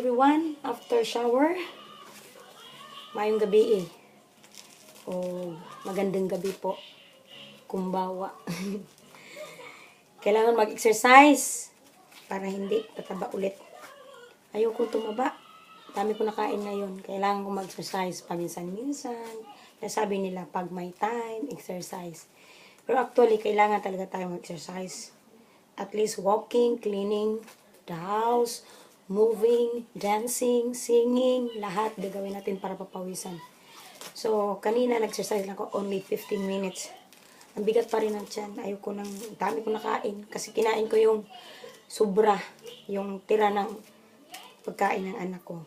everyone, after shower, mayong gabi o magandang gabi po, kumbawa. Kailangan mag-exercise para hindi tataba ulit. Ayoko tumaba, dami ko nakain ngayon. Kailangan ko mag-exercise paminsan-minsan. Sabi nila, pag may time, exercise. Pero actually, kailangan talaga tayo mag-exercise. At least walking, cleaning the house, moving, dancing, singing, lahat gagawin natin para papawisan. So, kanina nag-exercise lang ako, only 15 minutes. Ang bigat pa rin ng tiyan. Ayoko nang, dami ko nakain. Kasi kinain ko yung sobra, yung tira ng pagkain ng anak ko.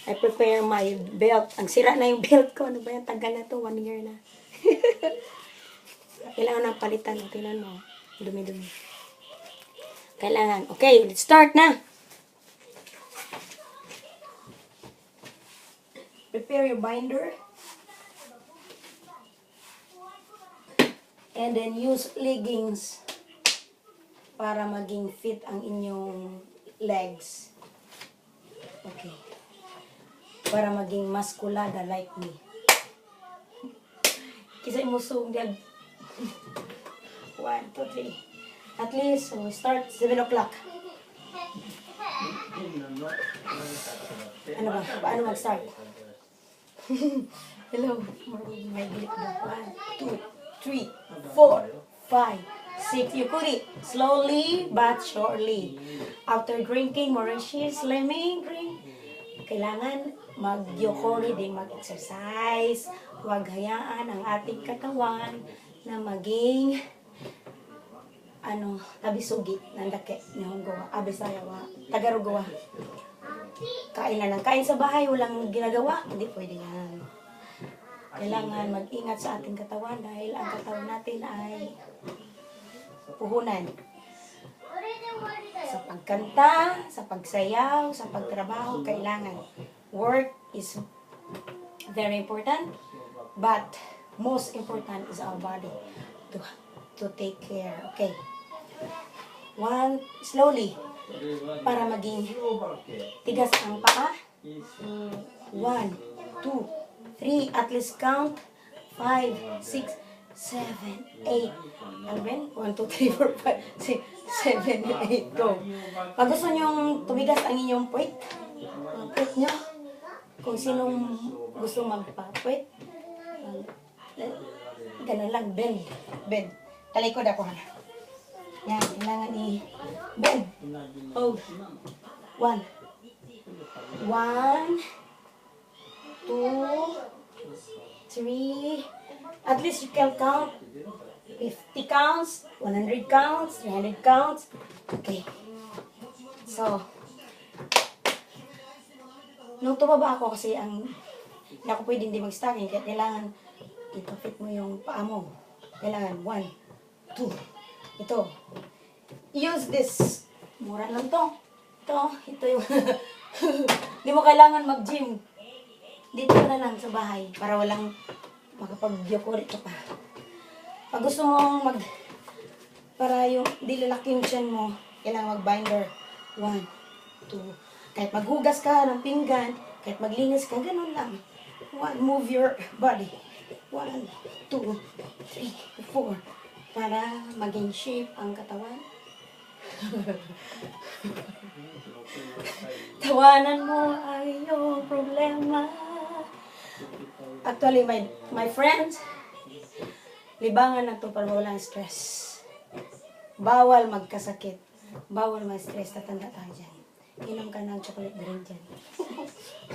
I prepare my belt. Ang sira na yung belt ko. Ano ba yan? Tagal na to, 1 year na. Kailangan na palitan. Tingnan mo. Dumi-dumi. Kailangan. Okay, let's start na. Prepare your binder. And then use leggings para maging fit ang inyong legs. Okay. Para maging maskulada like me. Kisay mo sung diag. 1, 2, 3. At least, we start 7 o'clock. Ano ba? Paano mag-start? Hello. May bilik na. 1, 2, 3, 4, 5, 6. You put it slowly but surely. After drinking Mauritius lemon drink, kailangan mag-yokori din mag-exercise. Huwag hayaan ang ating katawan na maging tabisugi nandake Nihongo Abisayawa Tagarugawa. Kain na lang kain sa bahay, walang ginagawa, hindi pwede yan. Kailangan mag-ingat sa ating katawan dahil ang katawan natin ay puhunan. Sa pagkanta, sa pagsayaw, sa pagtrabaho, kailangan. Work is very important, but most important is our body to take care. Okay. 1, slowly. Para maging tigas ang paa. 1, 2, 3. At least count. 5, 6, 7, 8. Ano ba yun? 1, 2, 3, 4, 5, 6, 7, 8. Go. Pag gusto nyong tumigas ang inyong puwit, puwit nyo, kung sinong gusto magpa-puwit, ganun lang, bend. Bend. Talikod ako ha. Yan, kailangan i-bend. Hold. 1. 1, 2, 3. At least you can count 50 counts, 100 counts, 300 counts. Okay. So, nung tumaba ako kasi hindi ako pwede hindi mag-stocking, kaya kailangan ipapit mo yung paa mo. Kailangan 1, 2. Ito. Use this. Mura lang to. Ito yung hindi mo kailangan mag-gym. Dito na lang sa bahay para walang makapag-yokori ka pa. Pag gusto mo para yung di lalaki yung tiyan mo, kailangan mag-binder. 1, 2. Kahit maghugas ka ng pinggan, kahit maglinis ka, ganun lang. 1, move your body. 1, 2, 3, 4. Para maging shape ang katawan. Tawanan mo ay iyong problema. Actually, my friends, libangan na to para walang stress. Bawal magkasakit. Bawal ma-stress. Tatanda tayo dyan. Inom ka ng chocolate drink dyan.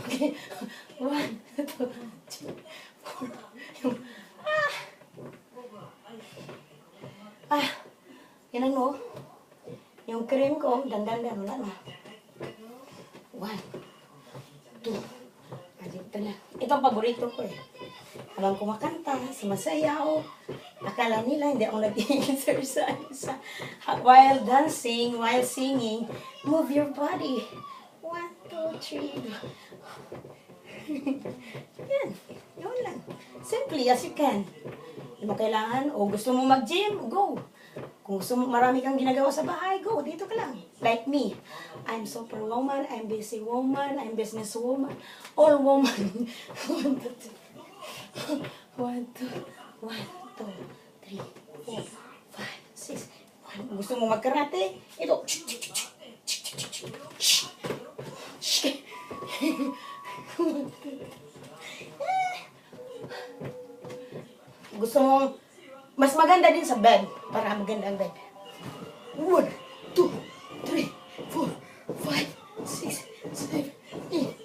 Okay. 1, 2, 3, 4. Yan mo. Yung cream ko, dandan-dan, wala na. 1, 2. Dito na. Ito ang paborito ko eh. Habang kumakanta, sumasayaw. Akala nila hindi ako nag-exercise. While dancing, while singing, move your body. 1, 2, 3. Yan. Yun lang. Simply as you can. Hindi mo kailangan, o gusto mo mag-gym, go. Kung gusto mo marami kang ginagawa sa bahay, go. Dito ka lang. Like me. I'm superwoman, I'm busy woman, I'm business woman, all woman. One, two, three. One, two, three, 4, 5, 6. Gusto mo magkarate? Ito. Gusto mong mas maganda din sa bed para maganda ang bed. 1, 2, 3, 4, 5, 6, 7, 8.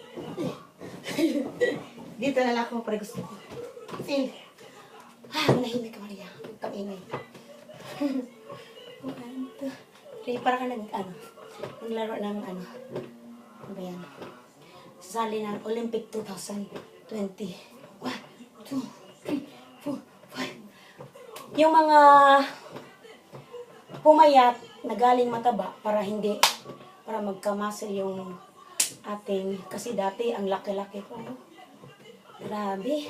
Dito na lang ako para gusto ko. Feel. Manahimik ka, Maria. Huwag kang ingay. 1, 2, 3. Para ka naglaro ng ano ba yan? Sasali ng Olympic 2020. 1, 2, 3, 4, 5. Yung mga pumayat na galing mataba para magkamasel yung ating, kasi dati ang laki-laki ko. Grabe.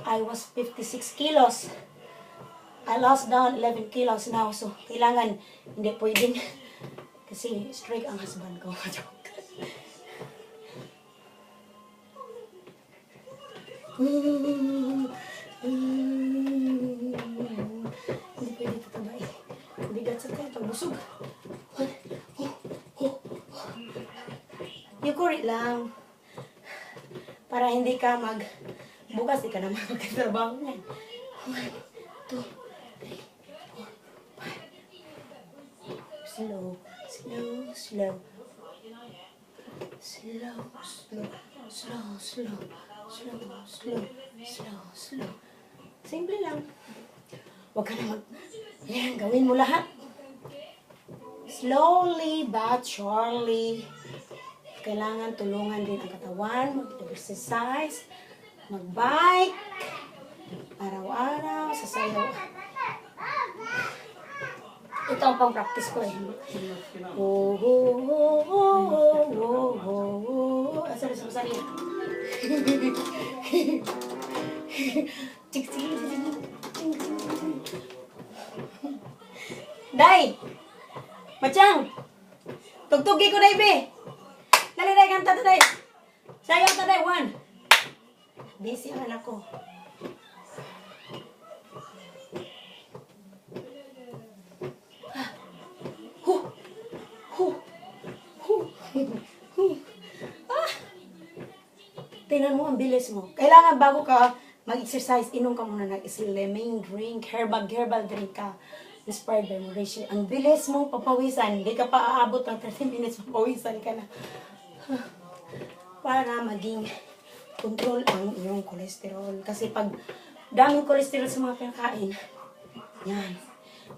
I was 56 kilos. I lost down 11 kilos now. So, kailangan, hindi pwedeng. Kasi strict ang husband ko. Hindi pwede tataba eh. Bigat sa tayo, pagbusog. Yukuri lang. Para hindi ka bukas di ka naman magkatrabaho niyan. 1, 2, 3, 4, 5. Slow. Simple lang. Huwag ka na yan, gawin mo lahat. Slowly but surely. Kailangan tulungan din ang katawan, mag-exercise, mag-bike, araw-araw, sasayaw. Ito ang pang-practice ko eh. Sorry. Day! Machang! Tugtugi ko, Day, be! Dali, Day, kanta to, Day! Sayaw to, Day, 1! Busy ang anak ko. Tingnan mo ang bilis mo. Kailangan bago ka mag-exercise, inom ka muna ng slimming drink, herbal drink ka. Inspired by Mauricio. Ang bilis mo papawisan. Hindi ka pa aabot ng 30 minutes, papawisan ka na. Para maging control ang iyong cholesterol. Kasi pag daming cholesterol sa mga kinakain, yan.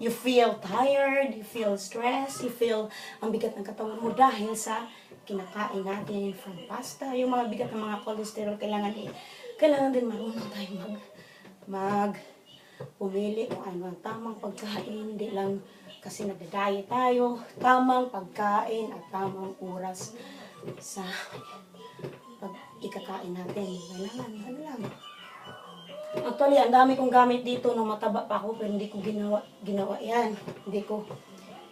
You feel tired, you feel stressed, you feel ang bigat ng katawan mo dahil sa kinakain natin from pasta. Yung mga bigat ng mga cholesterol, kailangan din marunong tayo pumili kung ano ang tamang pagkain. Hindi lang kasi nagda-diet tayo. Tamang pagkain at tamang oras sa ikakain natin. Kailangan, ano lang. Actually, ang dami kong gamit dito nung mataba pa ako, pero hindi ko ginawa yan. Hindi ko.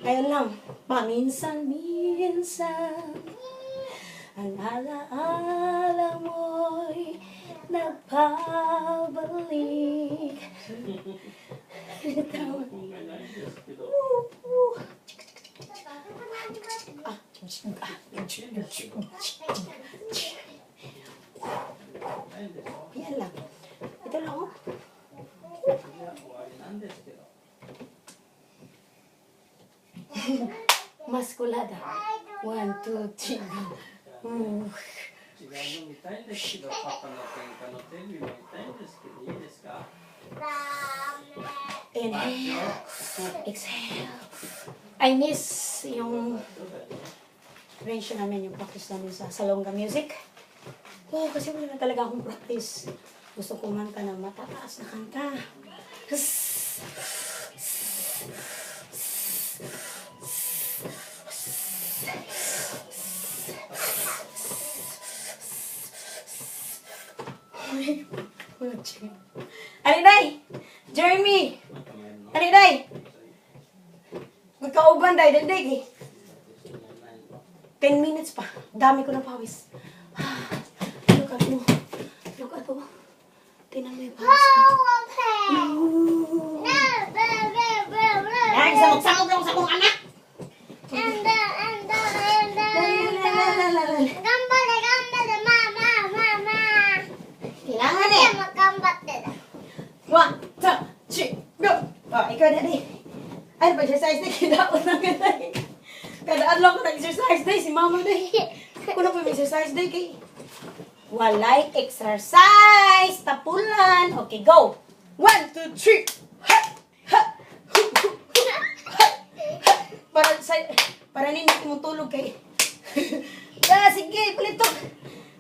Ngayon lang, paminsan-minsan, ang alaala mo'y nagpabalik. Yan lang. Ito lang ako. Maskulada. 1, 2, 3. Inhale. Exhale. I miss yung ratio namin, yung practice namin sa Salonga Music. Oh, kasi wala na talaga akong practice. Gusto ko kumanta ng matataas na kanta. Aliday! Jeremy! Aliday! Magkauban tayo, dindig eh. 10 minutes pa. Dami ko na pawis. Look at mo. Look at mo. Tingnan mo yung pawis ko. Ay, samok-samok lang sa kong anak. Kailangan eh. 1, 2, 3, go! Oh, ikaw na di. Ay, pag-exercise na kidaon na ganda eh. Kada adlaw ko nag-exercise day, si mama day. Ako na po yung exercise day kay. Walay exercise! Tapulan! Okay, go! 1, 2, 3! Ha! Ha! Para hindi mo tulog kay. Sige, palit to.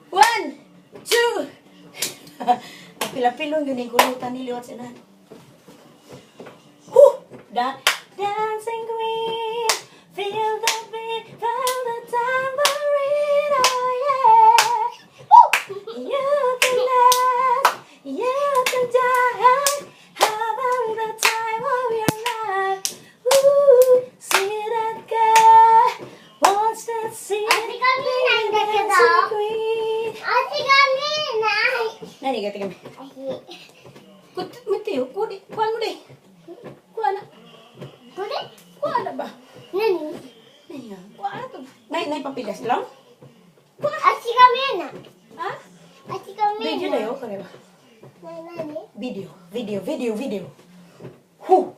1, 2! Pila-pilong yun yung kulutan ni Liwat Sinan. Dancing queen, feel the beat, feel the tambourine, oh yeah. You can dance, you can dance, having the time of your life. Ooh, see that girl, watch that scene, Ate kami nandiyan ka dancing daw. queen. Ate kami na. Nani ka tingin? Matiyo, kuhan mo day. Kuhan na. Kulit? Kuhan na ba? Nani? Naya, kuhan na to. Nay papilas lang? Ate kami na. Ha? Ate kami na. Video na yun, kare ba? Nani? Video. Hu!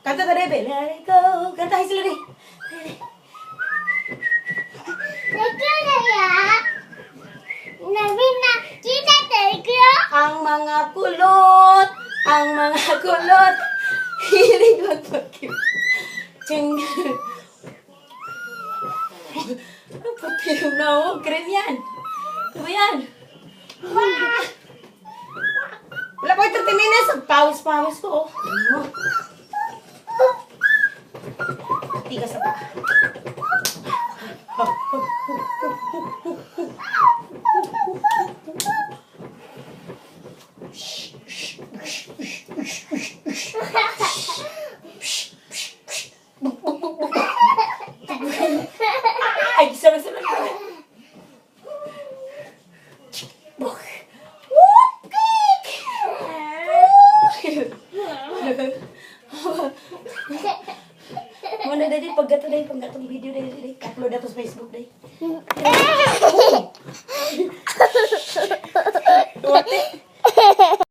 Kanta ka Rebe. Let it go. Kantahin sila rin. Ikaw na ya. Nabi na. Kita tayo. Ang mga kulot. Hilig magpagkip. Ching. Pagkip na ako. Kren yan. Ano ba yan? Wala pa 30 minutes. Ang pawis ko. Tigas sa pa. Ay, sarang-sarang. Muna dali, paggatong video dali, upload na to sa Facebook dali. Wate.